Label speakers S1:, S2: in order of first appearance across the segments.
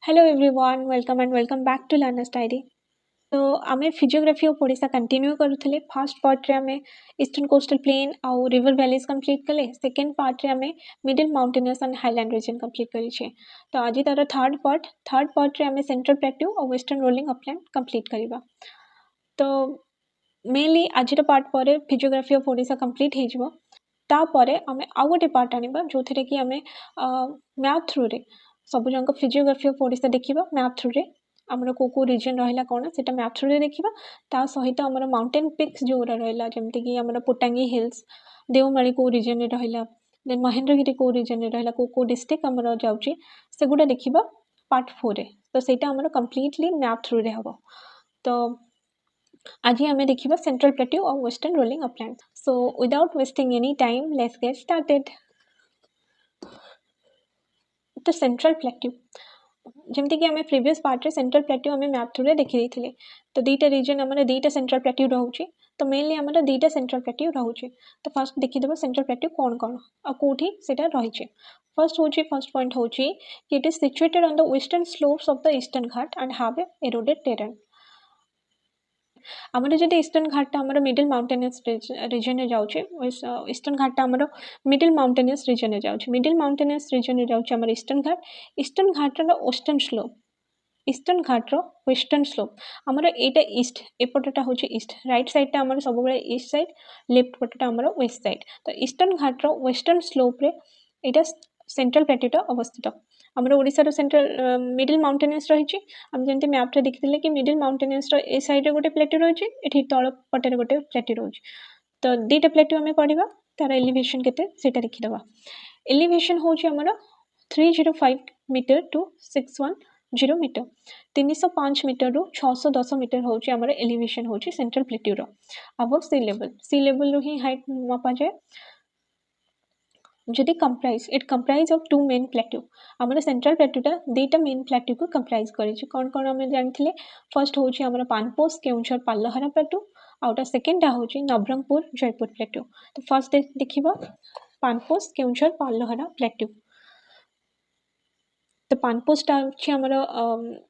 S1: Hello everyone, welcome back to Learner's Diary. तो आमे physiography of Odisha continue करूथिले first part रे आमे ईस्टर्न कोस्टल प्लेन आउ रिवर वैलीज कंप्लीट कले सेकंड पार्ट रे आमे middle mountainous and highland region complete करी छे तो आज तार थर्ड पार्ट रे आमे सेंट्रल प्लेट्यू और वेस्टर्न रोलिंग अपलैंड कंप्लीट करिबा तो मेनली आज पार्ट पर फिजियोग्राफी ऑफ ओडिशा कंप्लीट हे जिवो तापरे आमे आउ गोटे पार्ट आनिबा जोथिरे कि आमे मैप थ्रू रे सब जंक फिजियोग्राफी ऑफ ओडिशा देखिबा मैप थ्रू रे आमर को रीजन रहिला कोन सेटा मैप थ्रू रे देखिबा ता सहित आमर माउंटेन पिक्स जो रहिला जेमति कि आमर पोटांगी हिल्स देवमाली को रीजन रे रहिला देन महेंद्रगिरी को रीजन रे रहिला को डिस्ट्रिक्ट आमर जाउची सेगुडा देखिबा पार्ट 4 रे तो सेटा आमर कंप्लीटली मैप थ्रू रे हबो तो आज हमें देखिबा सेंट्रल प्लेट्यू और western rolling upland so without wasting any time let's get started तो सेंट्रल प्लेट्यू जमती कि हमें प्रीवियस पार्ट रे सेंट्रल प्लेट्यू हमें मैप थ्रू रे देखि देथिले तो दीटा रीजन हमर दीटा सेंट्रल प्लेट्यू रहउची तो मेनली हमर दीटा सेंट्रल प्लेट्यू रहउची तो फर्स्ट देखि देबो सेंट्रल प्लेट्यू कोन आ कोठी सेटा रहिचे फर्स्ट पॉइंट होची कि it is situated on the western slopes of the eastern ghat and have a eroded terrain आमर जदि ईस्टर्न घाटा आमर मिडिल माउंटेनियस रीजन रे जाउची ईस्टर्न घाटा आमर मिडिल माउंटेनियस रीजन रे जाउची मिडिल माउंटेनियस रीजन रे जाउची आमर ईस्टर्न घाट रो वेस्टर्न स्लोप ईस्टर्न घाट रो वेस्टर्न स्लोप आमर एटा ईस्ट एपटटा होची ईस्ट राइट साइड टा आमर सब बेले ईस्ट साइड लेफ्ट पटटा आमर वेस्ट साइड तो ईस्टर्न घाट रो वेस्टर्न स्लोप रे एटा सेंट्रल प्लेट्यूटा अवस्थित आमर ओडिसा सेंट्रल मिडिल माउंटेनियस रही आम जमी मैप रे देखते कि मिडिल माउंटेनियस ए साइड रे गोटे प्लेट्यू रही ये तल पटे गोटे प्लेट्यू रोच तो दीटा प्लेट्यू आम पढ़ा तार एलिवेशन केते सेटा लिखिदबा एलिवेशन होची आमर 305 मीटर टू 610 मीटर 305 मीटर रु 610 मीटर होची आमर एलिवेशन होची सेंट्रल प्लेट्यू रो अबव सी लेवल रो ही हाइट मापा जाए जदि it comprise of two main plateau आमर सेंट्रल प्लेट्यूटा दीटा मेन प्लेट्यू को कंप्राइज करिछि कोन कोन हम जानथिले फर्स्ट होछि आमर पानपोस केउंझर पाल्लहरा प्लेट्यू आउटा सेकंड होछि नवरंगपुर जयपुर प्लेट्यू तो फर्स्ट देखिबा पानपोस केउंझर पाल्लहरा प्लेट्यू तो पानपोसटा अछि आमर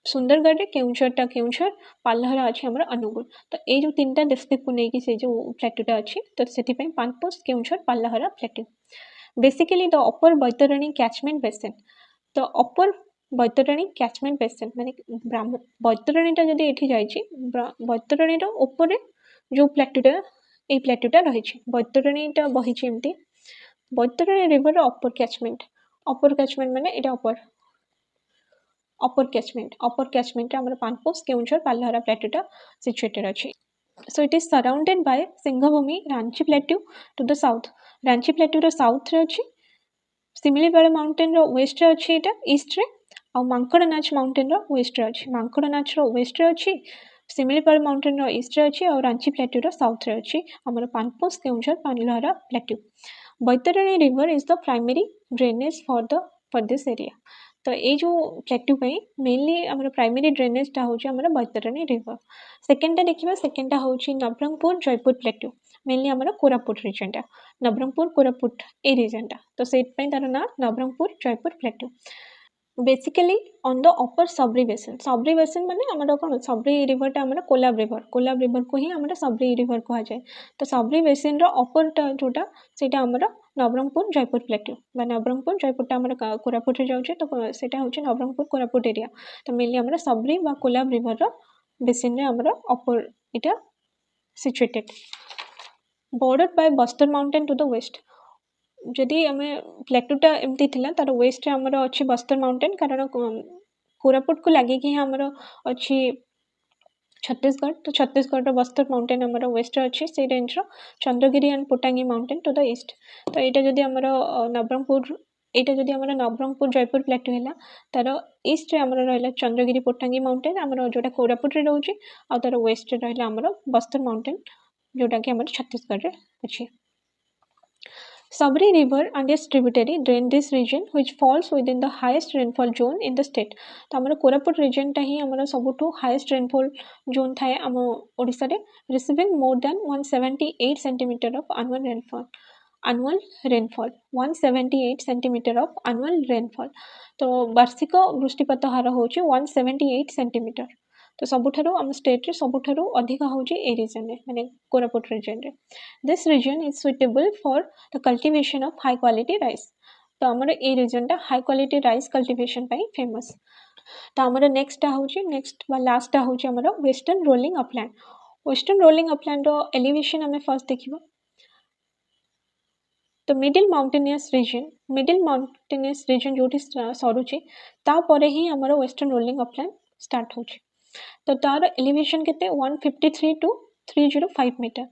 S1: सुंदरगढ़ रे केउंझर पाल्लहरा अछि आमर अनुगुल तो ए जो तीनटा डिस्ट्रिक्ट को नै कि से जो प्लेट्यूटा अछि तो सेति पय Panpos Keonjhar Pallahara plateau basically the upper Baitarani catchment basin तो अपर बैतरणी कैचमेंट बेसिन माने बैतरणीटा जदि एठी जाइछि बैतरणीर ऊपर जो प्लेट्यूटा रहिछि बैतरणीटा बहिछि एमती बैतरणी रिवर अपर कैचमेंट माने एटा अपर कैचमेंट हमर पानपोस केउंझर पाल्लहरा प्लेट्यूटा सिचुएटेड अछि so it is surrounded by Singhbhumi Ranchi plateau to the south Ranchi plateau रो साउथ रे अछि सिमिलीपाल माउंटेन रो वेस्ट रे अछि एटा ईस्ट रे आ मांकड़नाच माउंटेन रो वेस्ट रे अछि मांकड़नाच रो वेस्ट रे अछि सिमिलीपाल माउंटेन रो ईस्ट रे अछि और रांची प्लेट्यू रो साउथ रे अछि हमर Panpos Keonjhar Pallahara plateau Baitarani river is the primary drainage for this area तो ये जो प्लेट्यू पे मेनली आमर प्राइमरी ड्रेनेजटा होची आमर बैतरणी रिवर सेकेंडटा देखिबा सेकेंडटा होची नवरंगपुर जयपुर प्लेट्यू मेनली आमर कोरापुट रीजनटा नवरंगपुर कोरापुट ए रीजनटा तो सेट पे तार ना Nabarangpur Jeypore plateau basically on the upper Sabari basin माने आमर कोन सबरी रिवरटा आमर कोलाब रिवर को ही आमर सबरी रिवर कहा जाए तो सबरी बेसिन रो अपर जोटा सेटा आमर नवरंगपुर जयपुर प्लेट्यू बा नवरंगपुर जयपुरटा आमर कोरापुट रे जाउचे तो सेटा होची नवरंगपुर कोरापुट एरिया तो मेनली आमर सबरी बा कोलाब रिवर रो बेसिन रे आमर अपर इटा situated bordered by Bastar mountain to the west जदि आम प्लेट्यूटा एमती थिला तार वेस्ट रे आमर अछि बस्तर माउंटेन कारण कोरापुट को लागे कि आमर अछि छत्तीसगढ़ तो छत्तीसगढ़ बस्तर माउंटेन आमर वेस्ट रे अछि से रेंज रो Chandragiri and Potangi mountain to the east तो एटा जदि आमर नवरंगपुर जयपुर प्लेट्यू हैला तार ईस्ट रे आमर रहला चंद्रगिरी पोटांगी माउंटेन आमर जोटा कोरापुट रे रहउची आ तार वेस्ट रे रहला आमर बस्तर माउंटेन जोटा कि आमर छत्तीसगढ़ रे अछि Sabri River and its tributary drain this region which falls within the highest rainfall zone in the state. तो आमर कोरापुट region टा ही आमर सबुठु highest rainfall zone थाए आम ओडिसा रे receiving more than 178 cm of annual rainfall. annual rainfall, 178 cm of annual rainfall. तो वार्षिक वृष्टिपात हार होची 178 cm. तो सबुठारु आम स्टेट रे सबुठारु अधिक होची ए रीजन रे माने कोरापुट रीजन रे. This region is suitable for the cultivation of high quality rice. तो हमर ए रीजन टा हाई क्वालिटी राइस कल्टिवेशन पाई फेमस. तो हमर नेक्स्ट बा लास्ट होची हमर western rolling upland. Western rolling upland रो एलिवेशन हमें फर्स्ट देखिबा. तो मिडिल माउंटेनियस रीजन जोठी सरुची तापरे ही हमर वेस्टर्न रोलिंग अपलैंड स्टार्ट होची. तो तार एलिवेशन केते 153 to 305 metre,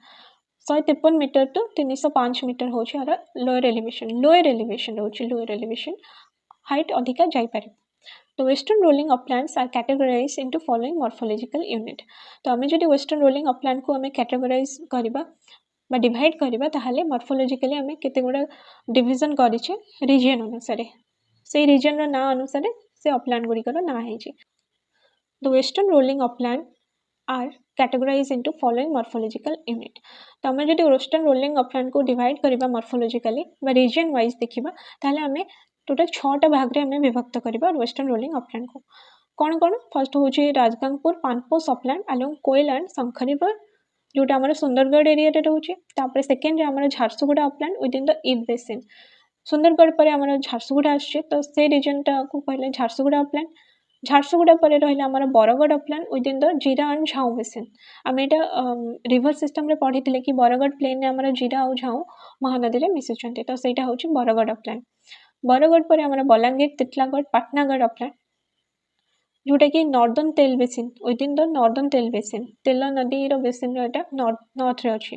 S1: 153 metre to 305 metre होची आर लोअर एलिवेशन होची. हाइट अधिका जाई पारे. तो western rolling uplands are categorised into following morphological unit. तो हमें जदि वेस्टर्न रोलिंग अपलैंड को हमें कैटेगराइज करबा बा डिवाइड करबा ताहाले मॉर्फोलॉजिकली हमें केते गुडा डिवीजन करिचे रीजन अनुसार. से रीजन रो ना अनुसार से अपलैंड गुडी कर ना हेची. The western rolling upland are categorized into following morphological unit. तो हमें जदि वेस्टर्न रोलिंग अपलैंड को डिवाइड करबा मॉर्फोलॉजिकली बा रीजन वाइज देखिबा ताहाले हमें टोटल 6टा भाग रे हमें विभक्त करबा वेस्टर्न रोलिंग अपलैंड को. कौन कौन फर्स्ट होची Rajgangpur Panpos upland along Koel and Sankh river जोटा हमर सुंदरगढ़ एरिया रे रहउची. तापर सेकंड रे हमर Jharsuguda upland within the Ib basin. Sundargarh पर हमर झारसुगुड़ा आछे तो से रीजन टा को कहले झारसुगुड़ा अपलैंड. झारसुगुड़ा पर रहिला हमर बरगढ़ अपलैंड विदिन द जीरा एंड झाऊ बेसिन. आमे एटा रिवर सिस्टम रे पढिथिले कि बरगढ़ प्लेन रे हमर जीरा और झाऊ महानदी रे मिसिचंती. तो सेटा होची बरगढ़ अपलैंड. बरगढ़ पर हमर बलांगीर तितलागढ़ पाटनागढ़ अपलैंड जोटा कि नॉर्दर्न तेल बेसिन विदिन द नॉर्दर्न तेल बेसिन. तेल नदी रो बेसिन रो एटा नॉर्थ रे अछि.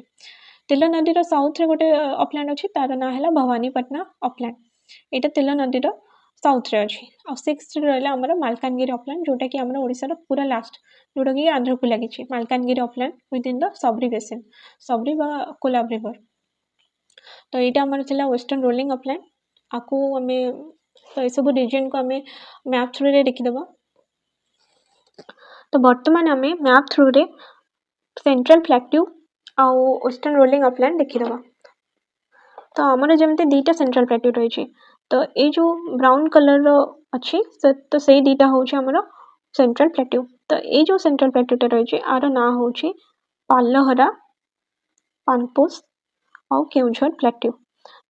S1: तेल नदी रो साउथ रे गोटे अपलैंड अछि तार ना हैला भवानीपटना अपलैंड. एटा तेल नदी रो साउथ रे अछि. और सिक्स्थ रे रहला हमर मालकानगिरी अपलैंड जोटा कि हमर ओडिसा रो पूरा लास्ट जोटा कि आंध्र को लागि छि. Malkangiri upland within the Sabari basin, Sabari बा कोलाब रिवर. तो एटा हमर थिला वेस्टर्न रोलिंग अपलैंड. आकू हमें तो ए सब रीजन को हमें मैप थ्रू रे देखि देबा. तो वर्तमान हमें मैप थ्रू रे सेंट्रल प्लेट्यू आ वेस्टर्न रोलिंग अपलैंड देखि देबा. तो हमर जेमते दीटा सेंट्रल प्लेट्यू रही छि. तो ए जो ब्राउन कलर रो अछि तो सेई दीटा होछि हमर सेंट्रल प्लेट्यू. तो ए जो सेंट्रल प्लेट्यू टे रही छि आरो ना होछि पालहरा, पानपोस और केउझर प्लेट्यू.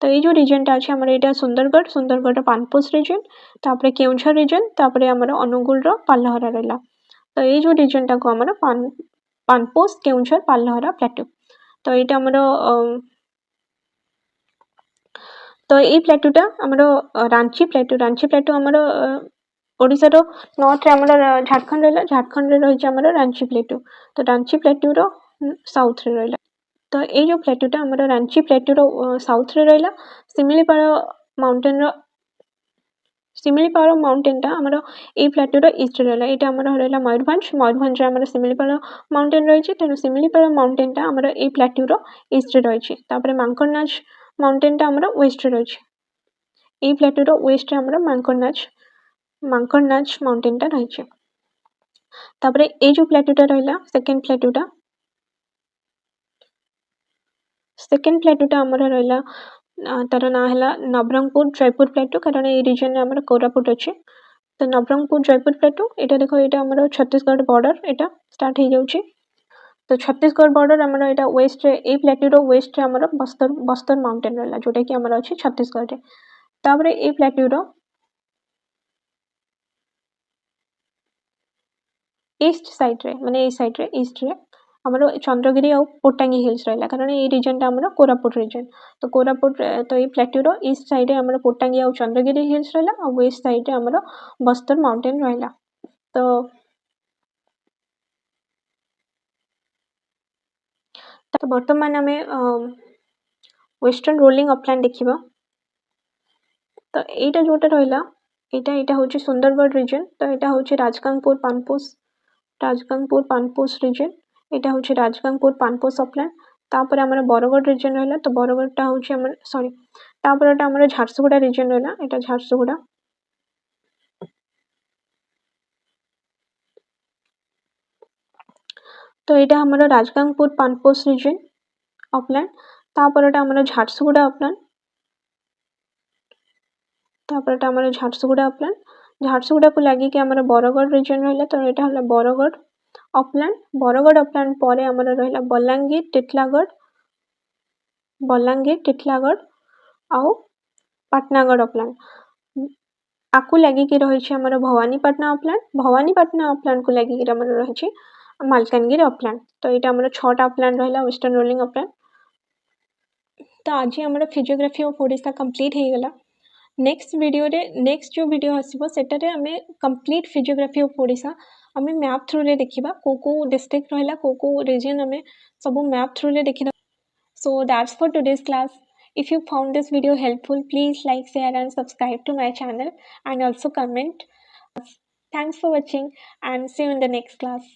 S1: तो ये जो रीजन टा अछि हमर एटा सुंदरगढ़ पानपोस रीजन, तापरे केउझर रीजन, तापरे हमर अनुगुल रो पालहरा रहला. तो ये जो रीजन टा को हमर पानपोस केउझर पालहरा प्लेट्यू. तो एटा हमर तो ये प्लेट्यूटा हमर रांची प्लेट्यू हमर ओडिसा रो नॉर्थ रे हमर झारखंड रहला. झारखंड रे रही हमर रांची प्लेट्यू. तो रांची प्लेट्यू रो साउथ रे रहला. तो ये जो प्लेट्यूटा हमर रांची प्लेट्यू रो साउथ रे रहला. सिमिलीपाल माउंटेन टा हमर ए प्लेट्यू रो ईस्ट रे रहला. एटा हमर रहला मयूरभंज रे हमर सिमिलीपाल माउंटेन रही छि. तेनु सिमिलीपाल माउंटेन टा हमर ए प्लेट्यू रो ईस्ट रे रही छि. तापरे मांकड़नाच माउंटेन टा हमर वेस्ट रे रही छि. ए प्लेट्यू रो वेस्ट रे हमर मांकड़नाच माउंटेन टा रही छि. तापरे ए जो प्लेट्यू टा रहला सेकंड प्लेट्यू टा हमर रहला तार ना हैला नवरंगपुर जयपुर प्लेट्यू. कारण ए रीजन रे हमर कोरापुट अछि. तो नवरंगपुर जयपुर प्लेट्यू एटा देखो एटा हमर छत्तीसगढ़ बॉर्डर एटा स्टार्ट हे जाउछि. तो छत्तीसगढ़ बॉर्डर हमर एटा वेस्ट रे ए प्लेट्यू रो वेस्ट रे हमर बस्तर माउंटेन रहला जोटा कि हमर अछि छत्तीसगढ़ रे. तापरे ए प्लेट्यू रो ईस्ट साइड रे माने ए साइड रे ईस्ट रे हमर चंद्रगिरी और पोटांगी हिल्स रहला. कारण ए रीजन टा हमर कोरापुट रीजन. तो कोरापुट तो ए प्लेट्यू रो ईस्ट साइड रे हमर पोटांगी और चंद्रगिरी हिल्स रहला और वेस्ट साइड रे हमर बस्तर माउंटेन रहला. तो वर्तमान हमें वेस्टर्न रोलिंग अपलैंड देखिबा. तो एटा जोटा रहला एटा होची सुंदरगढ़ रीजन. तो एटा होची राजगंगपुर पानपोस रीजन. एटा होची राजगंगपुर पानपोस अपलैंड. तापर हमर बरगढ़ रीजन रहला. तो बरगढ़ टा होची हमर तापर एटा हमर झारसुगुड़ा रीजन रहला. एटा झारसुगुड़ा. तो एटा हमर राजगंगपुर पानपोस रीजन अपलैंड. तापरटा आमर झारसुगुड़ा अपलैंड तापरटा आमर झारसुगुड़ा अपलैंड झारसुगुड़ा को लगी कि आमर बरगढ़ रीजन रहला तो एटा हला बरगढ़ अपलैंड पर आमर रहला बलांगीर टिटलागढ़ आउ पाटनागढ़ अपलैंड आकु लगी कि रही आमर भवानीपाटना अपलैंड को लगी कि आमर रही मालकानगिरी अपलैंड तो यहाँ आमर 6टा अपलैंड रहला वेस्टर्न रोलिंग अपलैंड। तो आज आमर फिजियोग्राफी ऑफ ओडिशा कंप्लीट हो गला। नेक्स्ट जो वीडियो आसीबो सेटारे आमे कंप्लीट फिजियोग्राफी ऑफ ओडिशा आमे मैप थ्रू रे देखिबा को डिस्ट्रिक्ट रहला को रीजन आमे सब मैप थ्रू रे देखिबा। So that's for today's class. If you found this video helpful, please like, share and subscribe to my channel and also comment. Thanks for watching and see you in the next class.